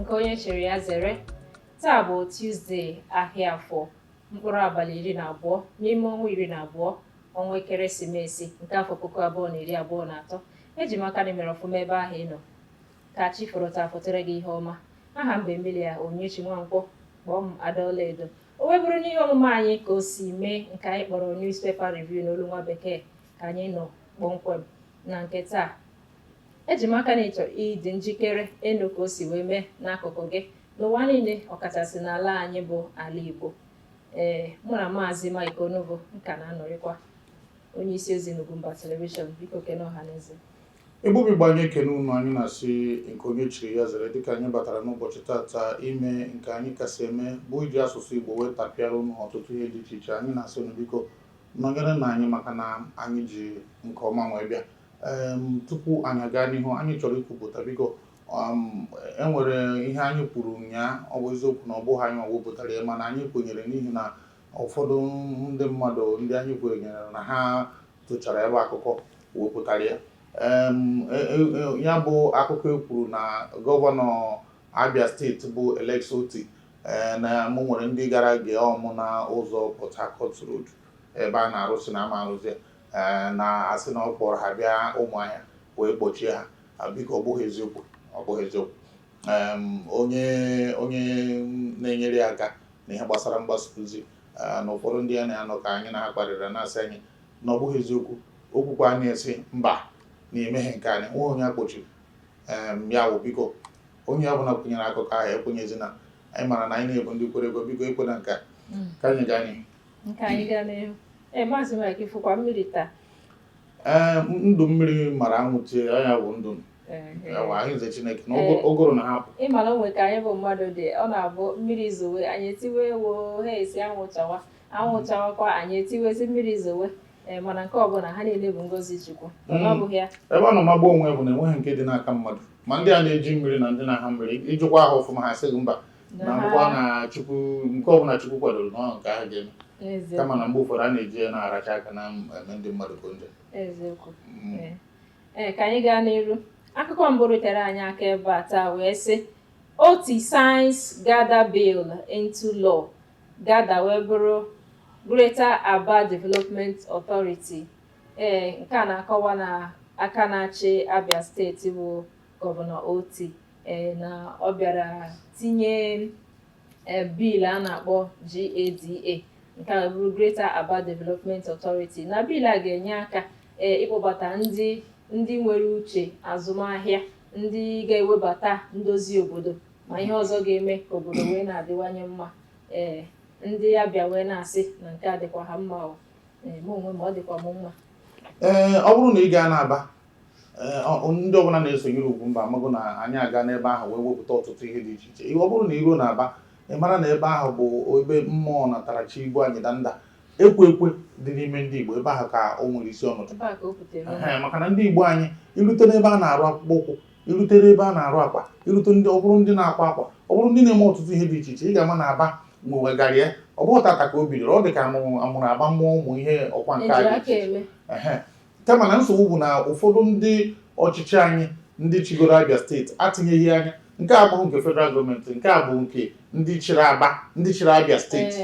nke onye chiri ya zere. Taa bụ Tuesday ahịa afọ mkpụrụ abalị 12 n'ime ọnwa 12 ọnwa ekeresimesi nke afọ 2023. Eji maka na mere ọfụma ebe ahụ ịnọ ka chi fọrọ taa fotere gị ihe ọma. Aha mbe Emilia Onyechi Nwankwọ kpọọ m Adaoledo. O webụrụ n'ihe omume anyị ka o si mee nke anyị kpọrọ newspaper review n'olu nwa bekee ka anyị nọ kpọmkwem na nke taa. Eji maka na ịchọ ịdị njikere ịnụ ka o si wee mee n'akụkụ gị n'ụwa niile ọkachasị n'ala anyị bụ ala Igbo. Mụ na Maazị Mike Onovo nka na-anọrịkwa onye isi ozi n'Ugwumba telivishọn. Biko kene ọhaneze. Ebube gbanye ekene unu anyị na-asị nke onye chiri ya zere dịka anyị batara n'ụbọchị tata ime nke anyị kasị eme bụ iji asụsụ Igbo wee tapịara unu ọtụtụ ihe dị iche iche. Anyị na-asị unu biko nọnyere na anyị maka na anyị ji nke ọma wee bịa. Tupu anyị aga n'ihu anyị chọrọ ikwupụta biko enwere ihe anyị kwuru ụnyaahụ, ọ bụ eziokwu na ọ bụghị anyị wepụtara ya, mana anyị kwenyere n'ihi na ụfọdụ ndị mmadụ ndị anyị kwenyere na ha tụchara ebe akụkọ wepụtara ya. Ya bụ akụkọ ekwuru na gọvanọ Abia steeti bụ Alex Oti na mụ nwere ndị gara gee ọmụ na ụzọ Port Harcourt Road ebe a na-arụsị na ama arụzi na asị na ọ kpọrọ ha bịa Ụmụahịa wee gbochie ha. Biko ọ bụghị eziokwu, ọ bụghị eziokwu. Onye na-enyere ya aka na ihe gbasara mgbasa ozi na ụfọdụ ndị ya na-anọ ka anyị na ha kparịrị na-asị anyị na ọ bụghị eziokwu. Okwukwa anyị esi mba na-emeghe nke anyị nwa onye akpọchiri. Ya bụ biko onye ọbụla kwenyere akụkọ ahụ ekwenyezina. Anyị mara na anyị na-ebu ndị kwere ego, biko ekwena nke ka anyị gaa n'ihu. Nke anyị gaa n'ihu. Maazị Mike ifụkwa mmiri taa. Ndụ mmiri mara anwụchie ya bụ ndụ anyị nze Chineke na ogoro na hapụ. Ịmara onwe ka anyị bụ mmadụ dị, ọ na-abụ mmiri zowe anyị etiwe wo ha esi anwụchawakwa anyị etiwezi mmiri zowe. Mana nke ọbụla ha niile bụ ngọzi Chukwu. Ọ bụghị ya. Ebe ọ nọ magbuo onwe bụ na enweghị nke dị n'aka mmadụ, ma ndị a na-eji mmiri na ndị na-aha mmiri ijikwa ha ọfụma ha sịghị mba na ngwa na Chukwu nke ọbụla Chukwu kwadoro n'ọhụ nke ahụ ga-eme. Kama na mgbe ụfọdụ a na-eji ya na-aracha aka na eme ndị mmadụ ka ndị eziokwu. Ka anyị gaa n'iru. Akụkọ mbụ rutere anyị aka ebe a taa wee sị Oti signs gather bill into law. Gather wee bụrụ Greater Aba Development Authority. Nke a na-akọwa na aka na-achị Abia steeti bụ gọvanọ Oti na ọ bịara tinye bill a na-akpọ GADA. Nke a bụrụ Greater Aba Development Authority. Na bill a ga-enye aka ịkpọbata ndị nwere uche azụmahịa, ndị ga-ewebata ndozi obodo ma ihe ọzọ ga-eme ka obodo wee na-adịwanye mma. Ndị Abịa wee na-asị na nke a dịkwa ha mma mụ onwe ma ọ dịkwa m mma. Ọ bụrụ na ị gaa n'Aba, ndị ọbụla na-esonyere Ugwumba amago na anyị aga n'ebe ahụ wee wepụta ọtụtụ ihe dị iche iche. Ọ bụrụ na ị ruo n'Aba, ị mara na ebe ahụ bụ ebe mmụọ natara chi Igbo anyị danda ekwe dị n'ime ndị Igbo. Ebe ahụ ka o nwere isi ọnọdụ, maka na ndị Igbo anyị irute n'ebe a na-arụ akpụkpọ ụkwụ, irutere ebe a na-arụ akwa, irute ndị ọ bụrụ ndị na-akwa akwa, ọ bụrụ ndị na-eme ọtụtụ ihe dị iche iche, ị ga-ama na Aba nwewegara ya. Ọ bụghị tata ka o bidoro, ọ dị ka amụrụ Aba mmụọ ụmụ ihe ọkwa nke a. Kama na nsogbu bụ na ụfọdụ ndị ọchịchị anyị ndị chigoro Abia steeti atinyeghị anya. Nke a abụghị nke federal gọọmenti, nke a bụ nke ndị chịrị Aba, ndị chịrị Abia steeti.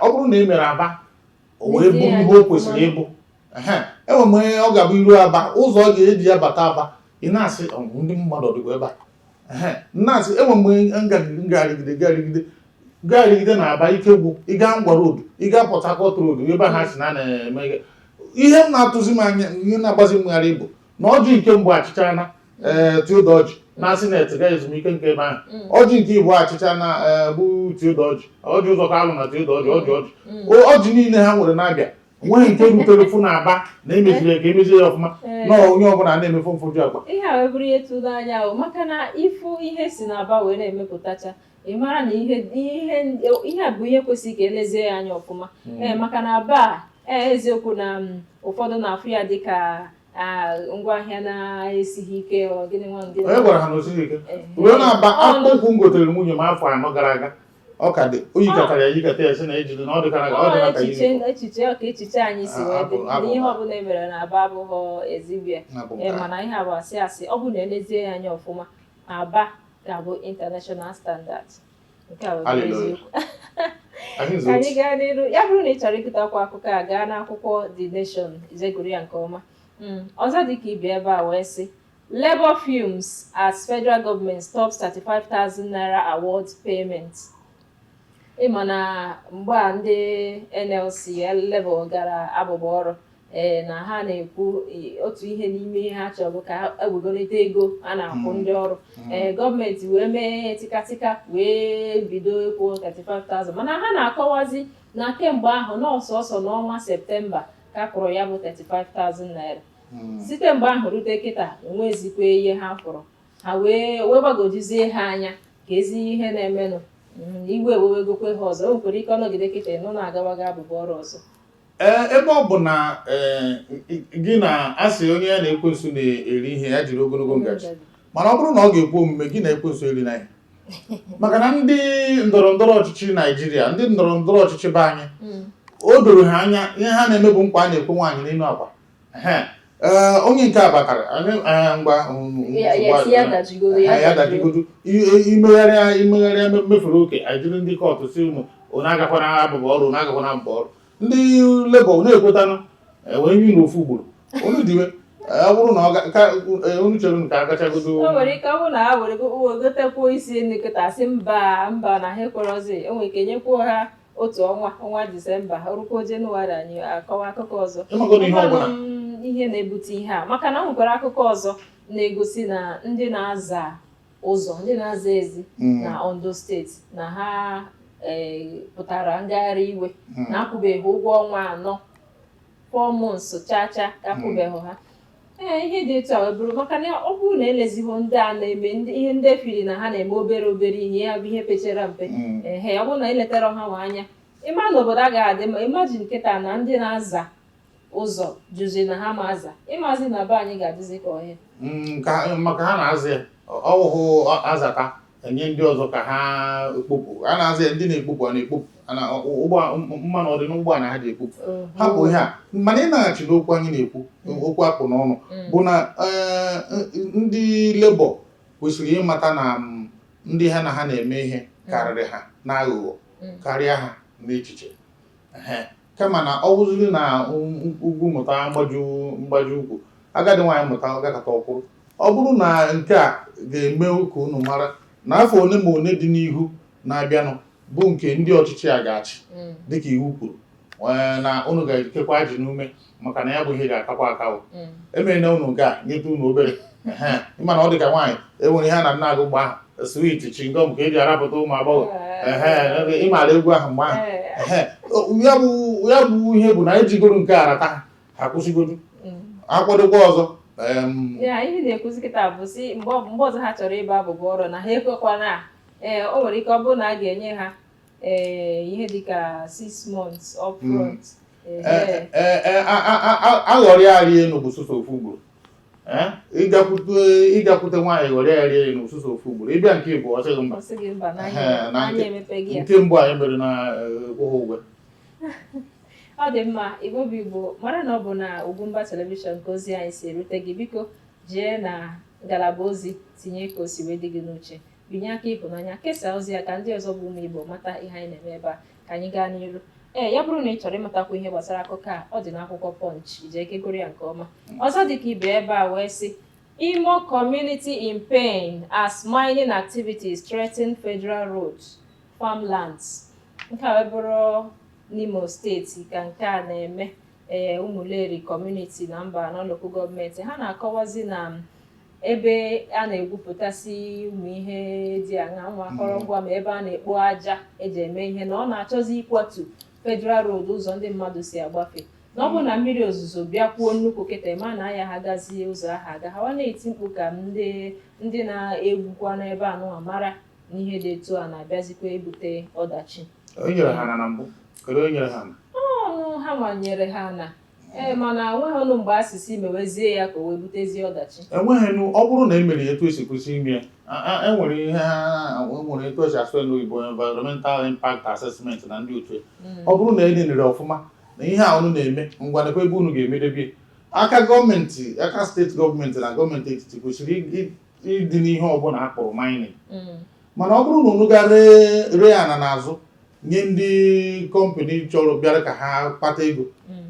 Ọ bụrụ na e mere Aba o wee bụ ihe o kwesịrị ịbụ, enwe m onye ọ ga-abụ iru Aba ụzọ ọ ga-eji ya bata Aba, ị na-asị ndị mmadụ dịkwa ebe a. Na-asị enwe mgbe garigide na Aba ike gwụ, ịga Ngwa road, ịga Port Harcourt road, ebe ha si na na-eme ihe m na-atụzi m anya, ihe na-agbazi mmegharị bụ na ọjị nke mbụ achịcha na Theodoji na sineti ga ezumike nke ebe ahụ. Ọjị nke Igbo achịcha na bụ Theodoji, ọjị ụzọ ka alụ na Theodoji, ọjị niile ha nwere n'Abịa nweghị nke rutere fụ na Aba na emeziri ka emezie ya ọfụma na onye ọbụla na-emefu mfoju akpa. Ihe a wee bụrụ ihe tụrụ anya maka na ịfụ ihe si na Aba wee na-emepụtacha, ị mara na ihe a bụ ihe kwesịrị ka elezie ya anya ọfụma. Maka na Aba eziokwu na ụfọdụ na-afụ ya dịka ngwaahịa na-esighị ike. Gịnị nwa ndị onye gwara ha na osighi ike ruo na Aba akpụkwụ m gotere nwunye m afọ 4 gara aga. Ọ ka dị oyi katara ya yikata ya sị na ejide na ọ dịkara ka echiche anyị si wee dị na ihe ọbụla e mere na Aba abụghị ezigbo ya. Mana ihe a bụ asị ọ bụ na elezie ya anya ọfụma, Aba ga-abụ international standard. Nke a bụ Hallelujah. eziokwu. Ka anyị gaa n'iru, ya bụrụ na ị chọrọ ịgụtakwa akụkọ a, gaa n'akwụkwọ The Nation izegoro ya nke ọma. Ọzọ dịka ibe ebe a wee sị, Labour fumes as federal government stops 35,000 naira award payment. Ịma na mgbe a ndị NLC Labour gara abụba ọrụ na ha na-ekwu otu ihe n'ime ihe ha chọrọ ka ewegolite ego a na-akwụ ndị ọrụ. Gọọmenti wee mee tikatika wee bido ịkwụ 35,000, mana ha na-akọwazi na kemgbe ahụ n'ọsọsọ n'ọnwa Septemba ka kwụrụ ya bụ 35,000 naira. Site mgbe ahụ rute kịta enwezikwa ihe ha kwụrụ, ha wee gbagojizie ha anya ka ezi ihe na-emenụ. Igwe ewewegokwe ha ọzọ, o nwekwara ike ọnọgide kịta ịnụ na-agawaga abụba ọrụ ọzọ. Ebe ọ bụ na gị na asị onye ya na ekwensu na-eri ihe ya jiri ogologo ngaji, mana ọ bụrụ na ọ ga-ekwu omume gị na ekwensu eri na ya, maka na ndị ndọrọndọrọ ọchịchị Naijiria, ndị ndọrọndọrọ ọchịchị be anyị, o doro ha anya ihe ha na-eme bụ nkwa a na-ekwe nwaanyị n'elu akwa. Onye nke a batara ya dajigodo imegharịa mefuru oke ajiri ndị kọtụ si unu agakwana abụba ọrụ, unu agakwana abụba ọrụ. Ndị Labour na-ekwetanụ wee nye n'ofu ugboro unu diwe. Ọ bụrụ na unu chere nke agachagodo, o nwere ike ọ bụrụ na ha wegotekwu isi nkịta sị mba na ha ekwerozi, o nwere ike nyekwuo ha otu ọnwa Disemba, rukwa Jenụwarị anyị akọwa akụkọ ọzọ. Ihe na-ebute ihe a, maka na m nwekwara akụkọ ọzọ na-egosi na ndị na-aza ụzọ, ndị na-aza ezi na Ondo steeti na ha pụtara ngagharị iwe na-akwụbeghị ụgwọ ọnwa 4 4 months chacha akwụbeghị ha. Ihe dị etu a wee bụrụ maka na ọ bụrụ na elezighị ndị a na-eme ihe ndị efiri na ha na-eme obere ihe ya bụ ihe pechara mpe. Ọ bụrụ na eletara ha nwa anya, ịma na obodo agaghị adị mma. Imagine nkịta na ndị na-aza ụzọ juzi na ha ma aza, ịmazi na be anyị ga-adịzi ka ọhịa. Maka ha na-azị ọwụhụ azata enye ndị ọzọ ka ha ekpopụ. A na-azị ndị na-ekpopụ a na-ekpopụ mmanụ ọdị n'ụgbọ na ha ji ekpopụ. Ha bụ ihe a. Mana ị na-aghachi n'okwu anyị na-ekwu, okwu akpụ n'ọnụ, bụ na ndị Labour kwesịrị ịmata na ndị ha na ha na-eme ihe karịrị ha n'aghụghọ karịa ha n'echiche. Kama na ọ bụziri na ugwu mụta mgbaju ugwu, agadi nwaanyị mụta gakọta ọkwụrụ. Ọ bụrụ na nke a ga-eme ka unu mara na afọ one ma one dị n'ihu na-abịanụ bụ nke ndị ọchịchị a ga-achị dịka iwu kwuru, na unu ga-ekekwa ji n'ume maka na ya bụ ihe ga-akakwa akawo. Emere na unu ga-nyeta unu obere. Ịma na ọ dị ka nwaanyị enwere ihe a na na-agụ mgbe ahụ, swiiti chingom ka eji arapụta ụmụ agbọghọ. Ịmara egwu ahụ mgbe ahụ. Ya bụ ihe bụ na ejigoro nke arata ha kwụsịgodu akwadokwa ọzọ. Ihe na-ekwuzi kịta bụ si mgbe ọzọ ha chọrọ ịba abụba ọrụ na ha ekwekwana. O nwere ike ọ bụrụ na a ga-enye ha ihe dịka 6 months upfront. Aghọrịa rie n'ụsụsụ ofu ugboro. Ịgakwute nwaanyị ghọrịa rie n'ụsụsụ ofu ugboro. Ịbịa nke bụ ọsịghị mba. Nke mbụ anyị mere na kwụghị ụgwọ. Ọ dị mma, Igbo mara na ọ bụ na Ugwumba telivishọn ka ozi anyị si erute gị. Biko jee na ngalaba ozi tinye ka o si wee dị gị n'uche, binye aka ịhụnanya, kesaa ozi ya ka ndị ọzọ bụ ụmụ Igbo mata ihe anyị na-eme ebe a. Ka anyị gaa n'iru. Ya bụrụ na ị chọrọ ịmatakwa ihe gbasara akụkọ a, ọ dị n'akwụkwọ Punch, jee kegoro ya nke ọma. Ọzọ dịka ibe ebe a wee sị, Imo community in pain as mining activities threaten federal roads, farmlands. Nke a wee bụrụ n'Imo steeti ka nke a na-eme. Ụmụleri community na mba na local gọọmenti ha na-akọwazi na ebe a na-egwupụtasị ụmụ ihe dị aṅa nwa akọrọngwa ma ebe a na-ekpo aja eji eme ihe na ọ na-achọzi ịkwatu federal road ụzọ ndị mmadụ si agbafe. Na ọ bụ na mmiri ozuzo bịakwuo nnukwu kịta ma na ya ha gazie ụzọ ahụ aga, ha na-eti mkpu ka ndị na-egwukwa n'ebe anụnwa mara n'ihe dị etu a na-abịazikwa ebute ọdachi. Onye nyere ha na mbụ? Kedu onye nyere ha na? Ha nwanyere ha na mana enweghị ọnụ mgbe asịsị mewezie ya ka o wee butezie ọdachi. Enweghị nụ. Ọ bụrụ na e mere etu esi kwesị ime ya, enwere ihe enwere etu esi asụ n'oyibo environmental impact assessment na ndị otu. Ọ bụrụ na edinere ọfụma na ihe a unu na-eme ngwanekwa ebe unu ga-emedebie, aka gọọmenti, aka steeti gọọmenti na gọọmenti etiti kwesịrị ịdị n'ihe ọbụla a kpọrọ mining mana ọ bụrụ na unu ga ree ana n'azụ nye ndị kọmpani chọrọ bịara ka ha kpata ego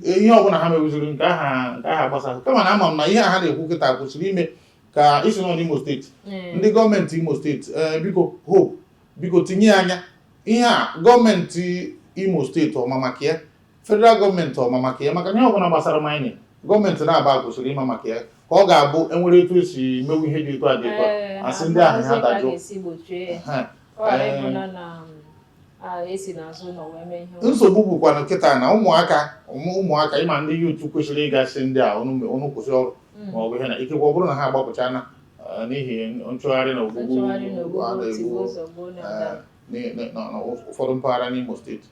ihe ọbụla ha mewuziri nke aha gbasara kama na ama m na ihe a ha na-ekwu kịta kwụsịrị ime ka isi nọ n'Imo steeti ndị gọọmenti Imo steeti biko hope biko tinye anya ihe a gọọmenti Imo steeti ọma maka ya federal gọọmenti ọma maka ya maka ihe ọbụla gbasara mining gọọmenti na-aba kwụsịrị ịma maka ya ka ọ ga-abụ enwere etu esi mewu ihe dị etu a dị etu a asị ndị ahụ ha dajụọ nsogbu bụkwa nkịta na ụmụaka ịma ndị yutu kwesịrị ịgasị ndị a ọnụ kwụsị ọrụ ma ọ bụ ihe na ikekwe ọ bụrụ na ha agbapụchana n'ihi nchụgharị na ogbugbu ụfọdụ mpaghara n'Imo steeti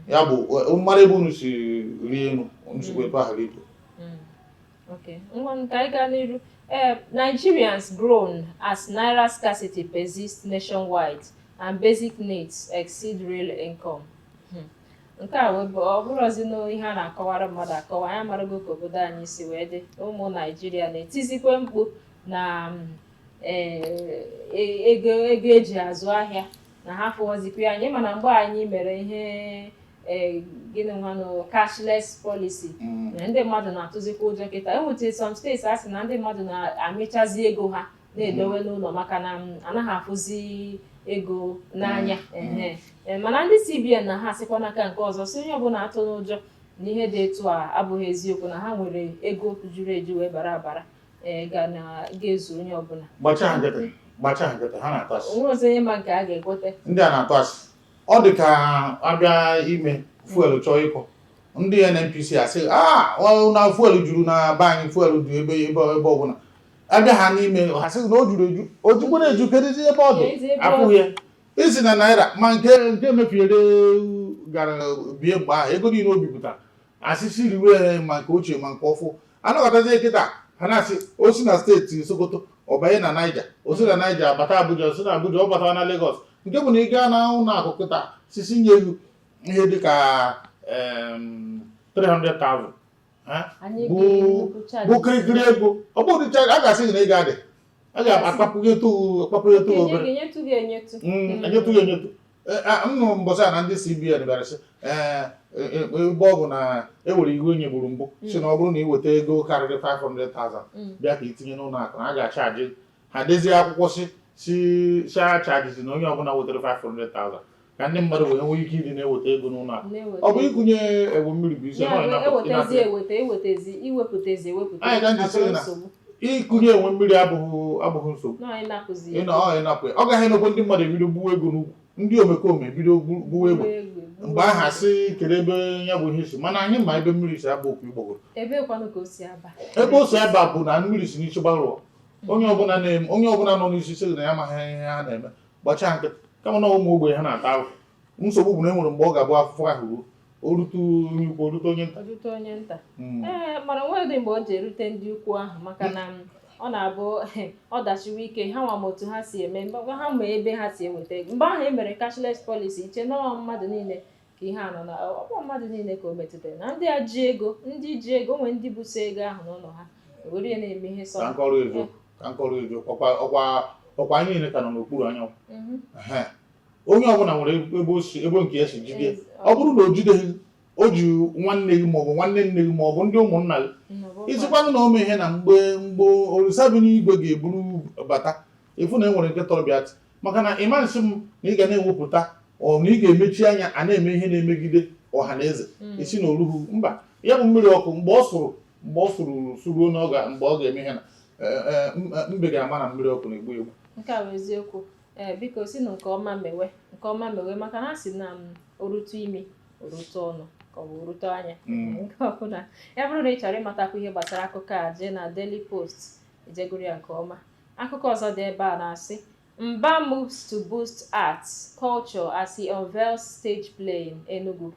ya bụ mmadụ ebe unu si rie enu nsogbu etu ahụ ibu. Nigerians groan as naira scarcity persists nationwide and basic needs exceed real income. Nke a ọ bụrụzi na ihe a na-akọwara mmadụ akọwa anyị amarago ka obodo anyị si wee dị ụmụ Naijiria na-etizikwe mkpu na ego eji azụ ahịa na ha fụwazikwa anyị mana mgbe anyị mere ihe gịnị nwanụ cashless policy ndị mmadụ na-atụzikwa ụjọ kịta enweta some states a sị na ndị mmadụ na-amịchazi ego ha na-edowe n'ụlọ maka na anaghị afụzi ego n'anya mana ndị CBN na ha sịkwa n'aka nke ọzọ si onye ọbụla atụ n'ụjọ na ihe dị etu a abụghị eziokwu na ha nwere ego juru eju wee bara abara ga-ezu onye ọbụla gbachaa nkịtị ha na-atụ asị onwe ozi onye ma nke a ga-ekwete ndị a na-atụ asị ọ dị ka abịa ime fuelu chọọ ịkọ ndị NNPC asị na fuelu juru na be anyị fuelu dị ebe ọbụla abịa ha n'ime ha sị na o juru eju ojukwu na-eju kedụzi ebe ọ dị akwụghị ya isi na naira ma nke mefiere gara bie mgbe ahụ ego niile o bipụtara asịsị riwe ma nke ochie ma nke ọfụ anọkọtazi kịta ha na-asị o si na steeti Sokoto ọ banye na Naija o si na Naija bata Abuja o si na Abuja ọ bata na Lagos nke bụ na ị gaa na ụlọ akụ kịta sisi nye elu ihe dịka 300,000 bụ kirikiri ego ọ bụrụ dịcha a ga-asị gị na ị ga-adị a ga-akpapụghịtụ obere enyetụ gị enyetụ nnụrụ mbọsị a na ndị CBN bịara sị ebe ọ bụ na ewere iwu onye gburu mbụ si na ọ bụrụ na ị weta ego karịrị 500,000 bịa ka itinye n'ụlọ akụ na a ga-achaji ha dezie akwụkwọ si chajizi na onye ọbụla wetara 500,000 ka ndị mmadụ wee nwee ike ịdị na-eweta ego n'ụlọ akụ ọ bụ ịkụnye ewu mmiri bụ isi anyị ka ndị sịrị na ịkụnye enwe mmiri abụghị nsogbu ọ gaghị enokwu ndị mmadụ ebido gbuwa ego n'ugwu ndị omekome ebido gbuwa ego mgbe aha sị kere ebe ya bụ ihe si mana anyị ma ebe mmiri si aba okwu Igbogoro ebe o si aba bụ na mmiri si n'isi gbarụọ onye ọbụla nọ n'isi sịrị na ya amaghị ihe ha na-eme gbachaa nkịtị kama na ụmụ ogbenye ha na-ata ahụ nsogbu bụ na enwere mgbe ọ ga-abụ afụfụ ahụ orute onye ukwu orute onye nta mana nwedị mgbe ọ ji erute ndị ukwu ahụ maka na ọ na-abụ ọ dachiwe ike ha nwa ma otu ha si eme mgbe ha ma ebe ha si enweta ego mgbe ahụ e mere cashless policy iche nọọ mmadụ niile ka ihe a nọ na ọkpọ mmadụ niile ka o metụtara na ndị a ji ego nwee ndị buso ego ahụ n'ụlọ ha were ya na-eme ihe sọ ka nkọrọ ezo ọkwa anyị niile ka nọ n'okpuru anyanwụ onye ọbụla nwere ebe nke ya si jide ọ bụrụ na o jideghị o ji nwanne gị maọbụ nwanne nne gị maọbụ ndị ụmụnna gị izikwanụ na ome ihe na mgbe olisa bi n'igwe ga-eburu bata efu na enwere nke tọrọ bịa maka na ịma nsị m na ị ga na-ewepụta ọ na ị ga-emechi anya a na-eme ihe na-emegide ọha na eze isi na oruhu mba ya bụ mmiri ọkụ mgbe ọ sụrụ suruo n'oge mgbe ọ ga-eme ihe na mbe ga-ama na mmiri ọkụ na-egbu egbu nke a bụ eziokwu biko si na nke ọma mewe maka na si na orutu imi orutu ọnụ ka ọ bụ orutu anya nke ọbụla ya bụrụ na ị chọrọ ịmatakwu ihe gbasara akụkọ a jee na Daily Post ijegoro ya nke ọma akụkọ ọzọ dị ebe a na-asị Mba moves to boost arts culture as he unveils stage play in Enugu.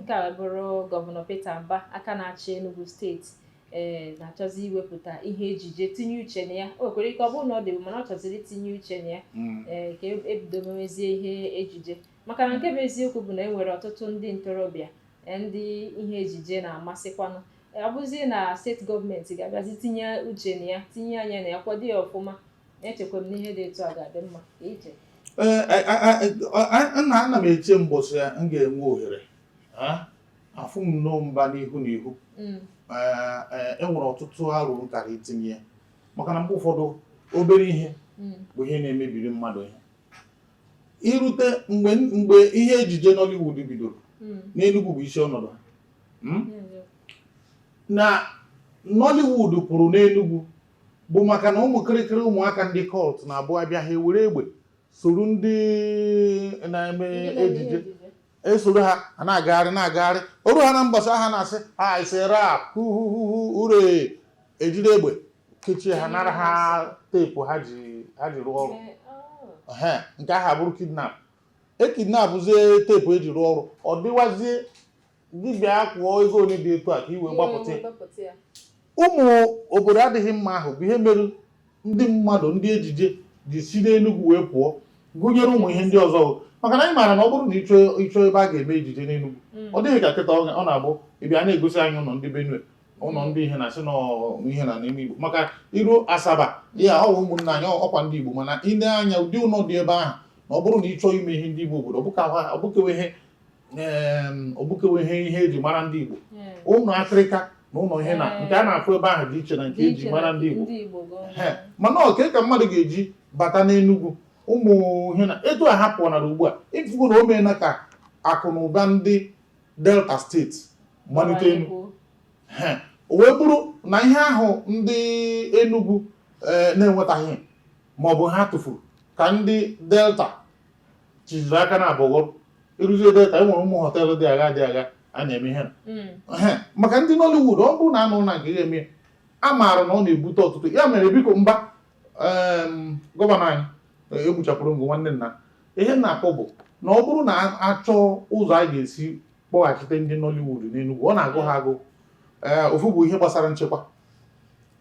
Nke a bụrụ Gọvanọ Peter Mba aka na-achị Enugu steeti na-achọzi iwepụta ihe ejije tinye uche na ya o kwere ike ọ bụrụ na ọ dị mana ọ chọziri itinye uche na ya ka ebido mewezie ihe ejije maka na nke bụ eziokwu bụ na e nwere ọtụtụ ndị ntorobịa ndị ihe ejije na-amasịkwanụ ọ bụzie na steeti gọọmenti ga-abịazi tinye uche na ya tinye anya na ya kwado ya ọfụma echekwa m n'ihe dị etu a ga-adị mma ka ije. Ana m eche mbọsị m ga-enwe ohere afụ m n'ụmba n'ihu n'ihu. Enwere ọtụtụ arụ kara itinye maka na mgbe ụfọdụ obere ihe bụ ihe na-emebiri mmadụ ihe. Irute mgbe ihe ejije Nollywood bidoro n'Enugu bụ isi ọnọdụ ha. Na Nollywood pụrụ n'Enugu bụ maka na ụmụ kịrịkịrị ụmụaka ndị cult na-abụ abịa ha ewere egbe soro ndị na-eme ejije esoro ha na-agagharị oru ha na mbọsị ha na-asị ha ise rap ure ejide egbe kechie ha nara ha teepu ha ji rụọ ọrụ. Nke ahụ abụrụ kidnap. Ekidnapụzie teepu eji rụọ ọrụ ọ dịwazie dibịa kwụọ ego onye dị etu a ka iwe gbapụta ya. Ụmụ obodo adịghị mma ahụ bụ ihe mere ndị mmadụ ndị ejije ji si n'Enugu wee pụọ gụnyere ụmụ ihe ndị ọzọ maka na anyị maara na ọ bụrụ na ịchọ ebe a ga-eme ejije n'Enugu ọ dịghị ka kịta ọ na-abụ ịbịa na-egosi anyị ụlọ ndị Benue ụlọ ndị ihe na-asị n'ihe na n'ime Igbo maka iru Asaba ya ọ bụ ụmụnna anyị ọkwa ndị Igbo mana ile anya ụdị ụlọ dị ebe ahụ na ọ bụrụ na ịchọọ ime ihe ndị Igbo obodo ọbụkewe ihe eji mara ndị Igbo ụlọ akịrịka na ụlọ ihe na nke a na-afụ ebe ahụ dị iche na nke eji mara ndị Igbo. Mana oke ka mmadụ ga-eji bata n'Enugu ụmụ ihe na etu a hapụ nara ugbu a ịfụgo na o meela ka akụ na ụba ndị Delta steeti malite elu. O wee bụrụ na ihe ahụ ndị Enugu na-enwetaghị maọbụ ha tụfuru ka ndị Delta chiziri aka na abụghọrọ ịrụzie Delta enwere ụmụ họteelụ dị agha a na-eme ihe maka ndị Nollywood ọ bụrụ na anụ na nke ga-eme a maara na ọ na-ebute ọtụtụ ya mere biko mba gọvanọ anyị egbuchapụrụ ngụ nwanne nna ihe na-akpọ bụ na ọ bụrụ na achọọ ụzọ a ga-esi kpọghachite ndị Nollywood n'Enugu ọ na-agụ ha agụ ofu bụ ihe gbasara nchekwa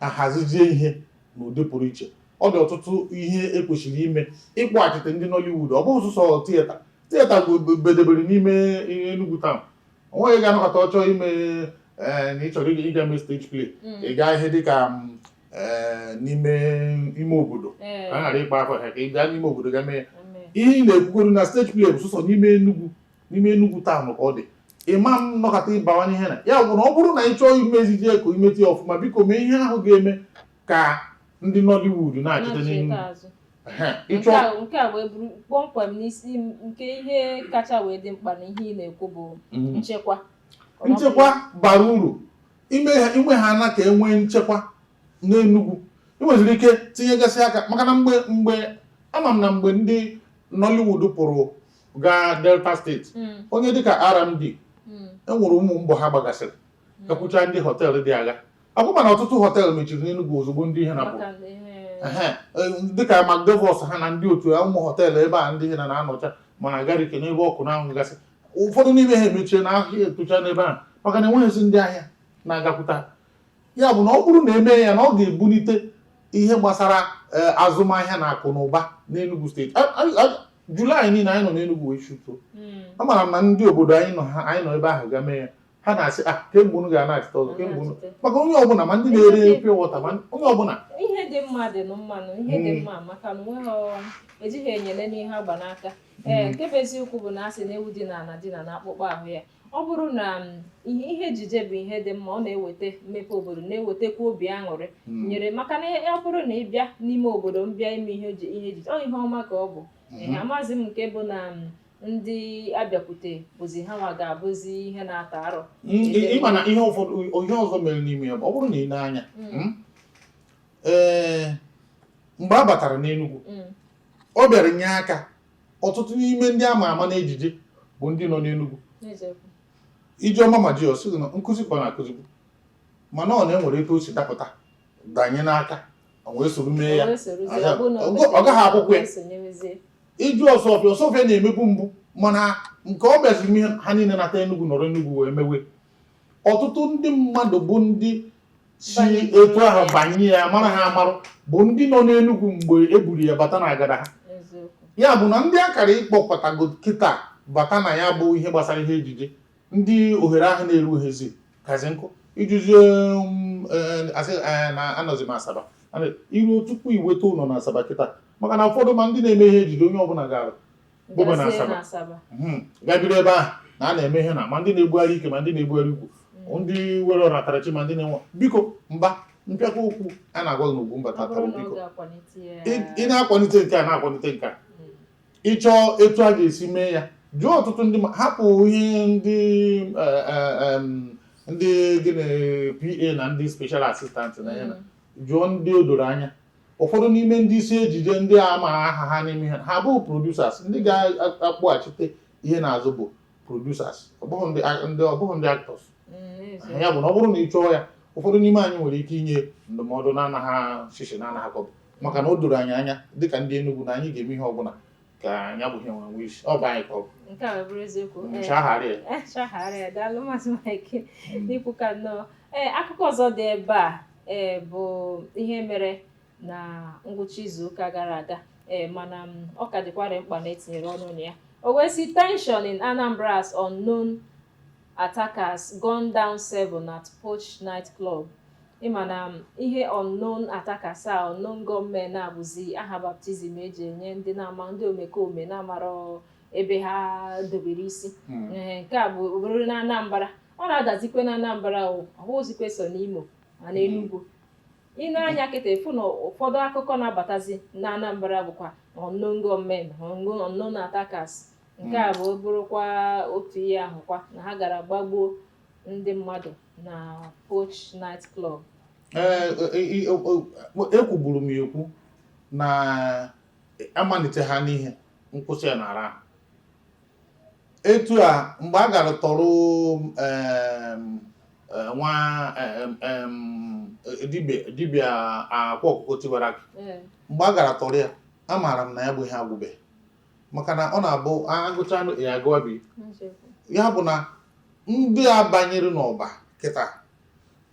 ahazizie ihe n'ụdị pụrụ iche. Ọ dị ọtụtụ ihe ekwesịrị ime ịkpọghachite ndị Nollywood ọ bụghị sọsọ tiyeta bedebere n'ime Enugu taụn. Onweghị ga-anọkọta ọchọ ime na ị chọrọ ịga mee stage play ị gaa ihe dịka n'ime ime obodo ka a ghara ịkpa afọ ha ka ị gaa n'ime obodo ga mee ihe ị na-ekwukwere na stage play bụ sọsọ n'ime Enugu taụn ka ọ dị. Ịma m nọkọta ịbawanye ihe na ya bụ na ọ bụrụ na ị chọọ imezije ka imeti ya ọfụma biko mee ihe ahụ ga-eme ka ndị Nollywood na-achịta n'Enugu. Nke a wee bụrụ kpọmkwem n'isi nke ihe kacha wee dị mkpa na ihe ị na-ekwu bụ nchekwa. Nchekwa bara uru ime ha na ka enwee nchekwa n'Enugu. Ị nweziri ike tinyegasị aka maka na mgbe ama m na mgbe ndị Nollywood pụrụ gaa Delta steeti onye dịka RMD enwere ụmụ mbọ ha gbagasịrị gakwucha ndị họteelụ dị agha akwụma na ọtụtụ họteelụ mechiri n'Enugu ozugbo ndị ihe na-apụ dịka Govt ha na ndị otu ya ụmụ họteelụ ebe a ndị ihe na-anọcha mana garike n'ebe ọkụ na-ahụ gasị ụfọdụ n'ime ha emechie na ahịa etocha n'ebe ahụ maka na enweghịzi ndị ahịa na-agakwuta ya bụ na ọ bụrụ na eme ya na ọ ga-ebulite ihe gbasara azụmahịa na akụ na ụba n'Enugu steeti. Julaị niile anyị nọ n'Enugu wee shuto amara m na ndị obodo anyị nọ ebe ahụ ga mee ya ha na-asị kemgbe unu ga na-achịta ọzọ kemgbe unu maka onye ọbụla ma ndị na-ere pure water ma onye ọbụla ihe dị mma dị mmanụ ihe dị mma maka na onweghị ejighị enyere n'ihe agba n'aka. Nke bụ eziokwu bụ na asị na ewu dị n'ala dị na akpụkpọ ahụ ya. Ọ bụrụ na ihe ejije bụ ihe dị mma ọ na-eweta mmepe obodo na-ewetakwa obi aṅụrị nyere maka na ya bụrụ na ị bịa n'ime obodo mbịa ime ihe ejije ọ ihe ọma ka ọ bụ. Amaghịzi m nke bụ na ndị abịakwute bụzi ha nwa ga-abụzi ihe na-ata arọ. Ịma na ihe ọzọ mere n'ime ya ọ bụrụ na ị na-anya mgbe a batara n'Enugu ọ bịara nye aka ọtụtụ n'ime ndị ama ama n'ejije bụ ndị nọ n'Enugu. Ijeọma ma ji ọsị na nkụzi kwa na-akụzigbu mana ọ na-enwere eke o si dapụta danye n'aka wee soro mee ya ọ gaghị akwụkwọ ya ịjụ ọsọfịa na-emebu mbụ mana nke ọ bịaziri ihe ha niile nata Enugu nọrọ Enugu wee mewe ọtụtụ ndị mmadụ bụ ndị si etu ahụ banye ya mara ha amarụ bụ ndị nọ n'Enugu mgbe e buru ya bata na agada ha. Ya bụ na ndị akara ịkpọkọtago kịta bata na ya bụ ihe gbasara ihe ejije ndị ohere ahụ na-eru uhezi kazi nkụ ijuzie asị na anọzi m Asaba iru tupu iweta ụlọ na Asaba kịta maka na ụfọdụ ma ndị na-eme ihe ejide onye ọbụla gara gbaba na Asaba gabiri ebe ahụ na a na-eme ihe na ma ndị na-egbugharị ike ma ndị na-egbugharị ukwu ndị were ọnatarachi ma ndị na-enwe biko mba mpịakwa okwu a na-agwa gị n'Ugwumba tata biko ị na-akwalite nke a na-akwalite nke a ịchọọ etu a ga-esi mee ya jụọ ọtụtụ ndị hapụ ihe ndị gịnị PA na ndị special assistant na ya na jụọ ndị o doro anya ụfọdụ n'ime ndị isi ejije ndị a ma aha ha n'ime ha bụ producers ndị ga-akpọghachite ihe n'azụ bụ producers ọ bụghị ndị actors ya bụ na ọ bụrụ na ị chọọ ya ụfọdụ n'ime anyị nwere ike inye ndụmọdụ na-anaghị shishi na-anaghị akọbụ maka na o doro anyị anya dịka ndị Enugu na anyị ga-eme ihe ọbụla ka anya bụ ihe nwe isi ọ bụ anyị ka ọ bụ nke a bụrụ eziokwu chagharịa daalụ Maazị Mike n'ikwu ka nnọọ akụkọ ọzọ dị ebe a bụ ihe mere na ngwụcha izu ụka gara aga mana ọ ka dịkwara mkpa na etinyere ọnụ na ya o wee si tension in Anambra's unknown attackers gunned down 7 at Poach night club. Ịma na ihe unknown attackers a unknown gunmen na-abụzi aha baptizim eji enye ndị na-ama ndị omekome na-amara ebe ha dobere isi nke a bụ obodo na Anambra ọ na-adazikwe na Anambra ọhụzikwe so n'Imo ma na Enugu ịnụ anya kịta efu na ụfọdụ akụkọ na-abatazi na Anambra bụkwa unknown gunmen unknown attackers nke a bụ bụrụkwa otu ihe ahụkwa na ha gara gbagbuo ndị mmadụ na Poach night club. Ekwuburu m ekwu na amalite ha n'ihe nkwụsị ya n'ala etu a mgbe a gara tọrọ nwa dibịa akwa ọkụkọ tiwara mgbe a gara tọrọ ya amaara m na ya bụ ihe agwụbe maka na ọ na-abụ agụcha ya agụwabi ya bụ na ndị a banyere n'ọba kịta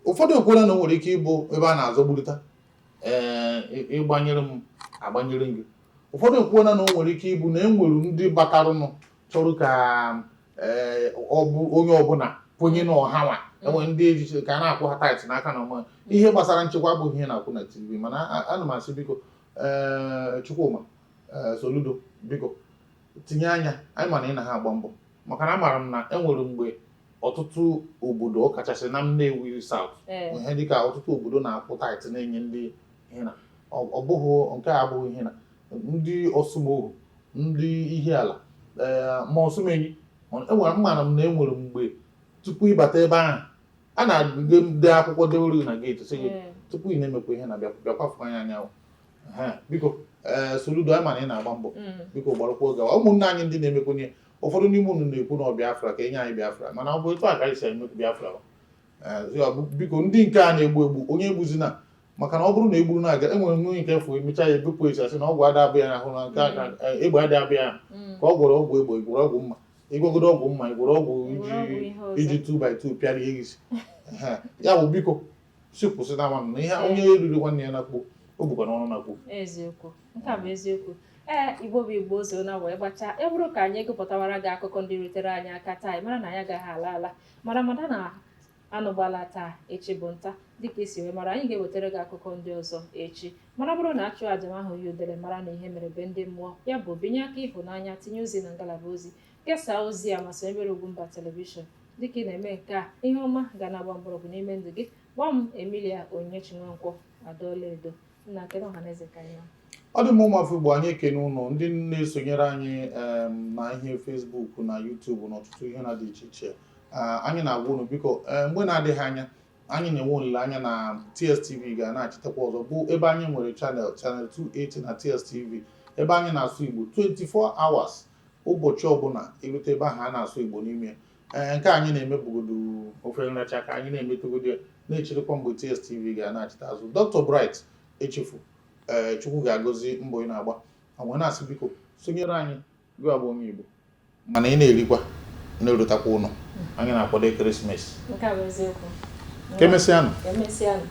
ụfọdụ ekwere na o nwere ike ịbụ ebe a na-azọgburịta ịgbanyere m agbanyere gị ụfọdụ ekwere na o nwere ike ịbụ na e nwere ndị batarụnụ chọrọ ka onye ọbụla kwenye n'ọha nwa enwere ndị ejiche ka a na-akwụ ha tait n'aka na ọma ihe gbasara nchekwa abụghị ihe na-akwụ na TV mana ana m asị biko Chukwuma Soludo biko tinye anya anyị mana ị na ha agba mbọ maka na amaara m na enwere mgbe ọtụtụ obodo ọkachasị na Nnewi South ihe dịka ọtụtụ obodo na-akwụ tait na-enye ndị ihe na ọ bụghị nke a abụghị ihe na ndị Ọsụmohu ndị ihe ala ma Ọsụmenyi enwere mmara m na enwere mgbe tupu ịbata ebe ahụ a na-adị akwụkwọ dewere na geeti sị gị tupu ị na-emekwa ihe na bịakwafụ anya anyanwụ biko Soludo anyị mana ị na-agba mbọ biko gbarakwa oge ụmụnne anyị ndị na-emekwenye ụfọdụ n'ime unu na-ekwu na ọ Biafra ka enye anyị Biafra mana ọ bụ etu a ka anyị si emekwa Biafra biko ndị nke a na-egbu egbu onye egbuzina maka na ọ bụrụ na egburu na-aga enwere nwunye nke efu emechaa ya ebupụ esi asị na ọgwụ ada abịa ya ahụ na nke aka egbe ada abịa ya ka ọ gwọrọ ọgwụ egbe gwọrọ ọgwụ mma ịgwọgodo ọgwụ mma ịgwọrọ ọgwụ iji 2x2 pịara ihe isi ya bụ biko sipụsị na nwanne na ihe onye eriri nwanne ya na-akpụ o bụkwa n'ọnụ na-akpụ eziokwu nke a bụ eziokwu Igbo bụ Igbo ozo na wee gbachaa e bụrụ ka anyị gụpụtawara gị akụkọ ndị rutere anyị aka taa mara na ya agaghị ala mara mada na anụgbala taa echi bụ nta dịka isi wee mara anyị ga-ewetara gị akụkọ ndị ọzọ echi mana bụrụ na achụ aja ahụ ya udere mara na ihe mere be ndị mmụọ ya bụ binye aka ịhụnanya tinye ozi na ngalaba ozi kesaa ozi a masị ebere Ugwumba telivishọn dịka ị na-eme nke a ihe ọma ga na-agba mgbọrọgwụ n'ime ndụ gị gba m Emilia Onyechinwankwọ Adaoledo nna kedu ọhaneze ka anyị ọ dị mma ụmụafọ Igbo anyị ekene ụnụ ndị na-esonyere anyị na ihe Facebook na YouTube na ọtụtụ ihe na dị iche iche anyị na-agwa ụnụ biko mgbe na-adịghị anya anyị na-enwe olileanya na TSTV ga na-achitekwa ọzọ bụ ebe anyị nwere channel 280 na TSTV ebe anyị na-asụ Igbo 24 hours ụbọchị ọbụla irute ebe ahụ a na-asụ Igbo n'ime nke anyị na-emepụgodo ofe nracha ka anyị na-emetụgodo na-echirikwa mgbe TSTV ga na-achịta azụ Dr. Bright echefu Chukwu ga-agọzi mbọ ị na-agba onwe na-asị biko sonyere anyị gị abụ onye Igbo mana ị na-erikwa na-erutakwa ụlọ anyị na-akwado ekeresimesi nke a bụ eziokwu ka emesịanụ emesịanụ